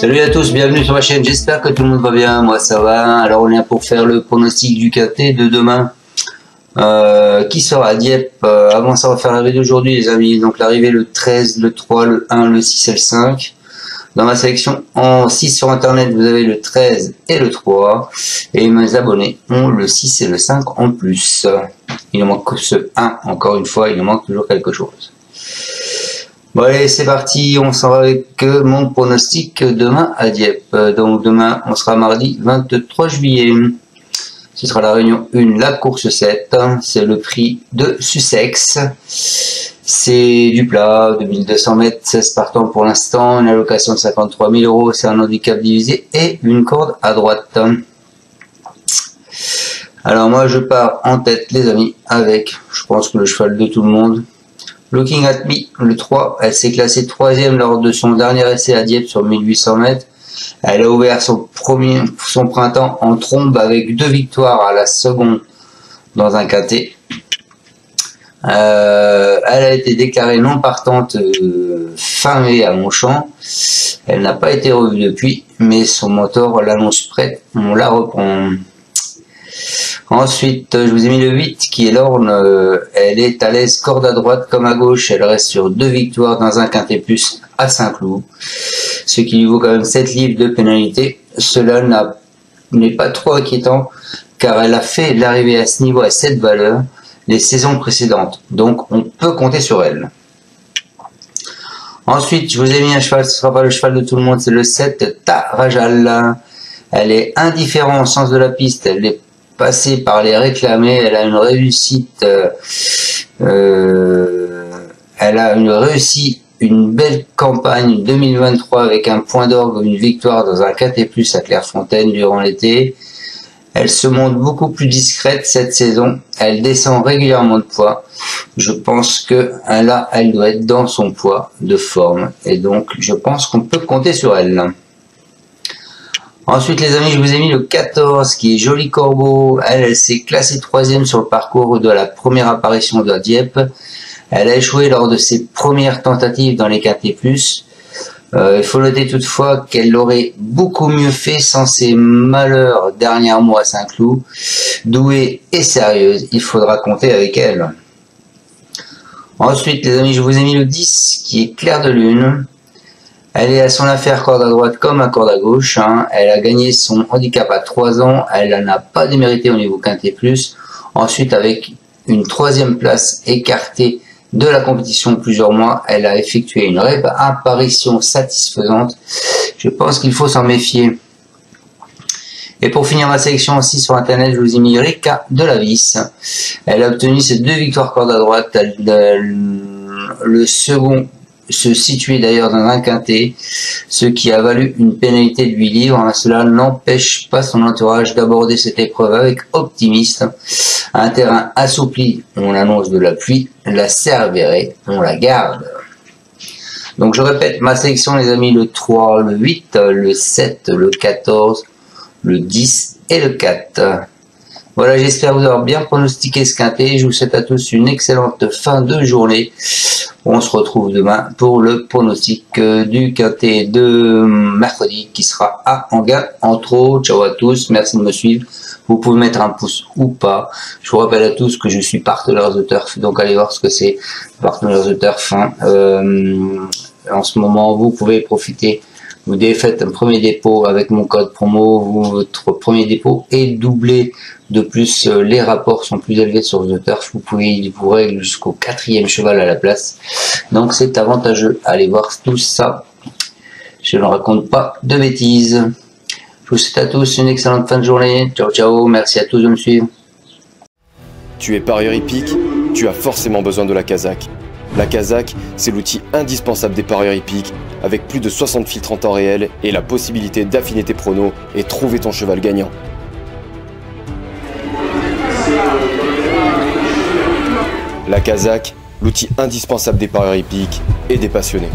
Salut à tous, bienvenue sur ma chaîne, j'espère que tout le monde va bien, moi ça va. Alors on est là pour faire le pronostic du quintet de demain qui sera à Dieppe. Avant ça on va faire l'arrivée d'aujourd'hui les amis, donc l'arrivée le 13, le 3, le 1, le 6 et le 5. Dans ma sélection en 6 sur internet vous avez le 13 et le 3 et mes abonnés ont le 6 et le 5 en plus. Il en manque que ce 1, encore une fois, il en manque toujours quelque chose. Bon allez c'est parti, on s'en va avec mon pronostic demain à Dieppe. Donc demain on sera mardi 23 juillet. Ce sera la réunion 1, la course 7. C'est le prix de Sussex. C'est du plat, 2200 mètres, 16 partants pour l'instant, une allocation de 53 000 €, c'est un handicap divisé et une corde à droite. Alors moi je pars en tête les amis avec, je pense que le cheval de tout le monde, Looking at Me, le 3, elle s'est classée 3e lors de son dernier essai à Dieppe sur 1800 mètres. Elle a ouvert son printemps en trombe avec 2 victoires à la seconde dans un quintet. Elle a été déclarée non partante fin mai à Montchamp. Elle n'a pas été revue depuis, mais son mentor l'annonce prête. On la reprend. Ensuite, je vous ai mis le 8 qui est l'Orne. Elle est à l'aise corde à droite comme à gauche. Elle reste sur 2 victoires dans un quintet plus à Saint-Cloud, ce qui lui vaut quand même 7 livres de pénalité. Cela n'est pas trop inquiétant car elle a fait l'arrivée à ce niveau à cette valeur les saisons précédentes. Donc on peut compter sur elle. Ensuite, je vous ai mis un cheval, ce sera pas le cheval de tout le monde, c'est le 7 Tarajal. Elle est indifférente au sens de la piste. Elle est passée par les réclamés, elle a une réussite, une belle campagne 2023 avec un point d'orgue, une victoire dans un quintet plus à Clairefontaine durant l'été. Elle se montre beaucoup plus discrète cette saison, elle descend régulièrement de poids. Je pense que là, elle doit être dans son poids de forme et donc je pense qu'on peut compter sur elle. Ensuite les amis, je vous ai mis le 14 qui est Joli Corbeau. Elle s'est classée 3e sur le parcours de la première apparition de Dieppe. Elle a échoué lors de ses premières tentatives dans les quintets plus. Il faut noter toutefois qu'elle aurait beaucoup mieux fait sans ses malheurs dernièrement à Saint-Cloud. Douée et sérieuse, il faudra compter avec elle. Ensuite les amis, je vous ai mis le 10 qui est Clair de Lune. Elle est à son affaire corde à droite comme à corde à gauche. Elle a gagné son handicap à 3 ans. Elle n'a pas démérité au niveau quintet plus. Ensuite, avec une 3e place écartée de la compétition plusieurs mois, elle a effectué une apparition satisfaisante. Je pense qu'il faut s'en méfier. Et pour finir ma sélection aussi sur internet, je vous ai mis Rika de la Vis. Elle a obtenu ses 2 victoires corde à droite. Le second se situait d'ailleurs dans un quintet, ce qui a valu une pénalité de 8 livres. Cela n'empêche pas son entourage d'aborder cette épreuve avec optimisme. Un terrain assoupli, on annonce de la pluie, la Cerveret, on la garde. Donc je répète ma sélection les amis, le 3, le 8, le 7, le 14, le 10 et le 4. Voilà, j'espère vous avoir bien pronostiqué ce quintet. Je vous souhaite à tous une excellente fin de journée. On se retrouve demain pour le pronostic du quintet de mercredi qui sera à Enghien entre autres. Ciao à tous, merci de me suivre. Vous pouvez mettre un pouce ou pas. Je vous rappelle à tous que je suis partenaire de Turf, donc allez voir ce que c'est, partenaire de Turf. En ce moment, vous pouvez profiter. Vous faites un premier dépôt avec mon code promo, votre premier dépôt est doublé. De plus, les rapports sont plus élevés sur The Turf. Vous pouvez vous régler jusqu'au 4e cheval à la place. Donc c'est avantageux. Allez voir tout ça. Je ne raconte pas de bêtises. Je vous souhaite à tous une excellente fin de journée. Ciao ciao. Merci à tous de me suivre. Tu es parieur hippique, tu as forcément besoin de la Kazakh. La Kazakh, c'est l'outil indispensable des parieurs hippiques, avec plus de 60 filtres en temps réel et la possibilité d'affiner tes pronos et trouver ton cheval gagnant. La Kazakh, l'outil indispensable des parieurs hippiques et des passionnés.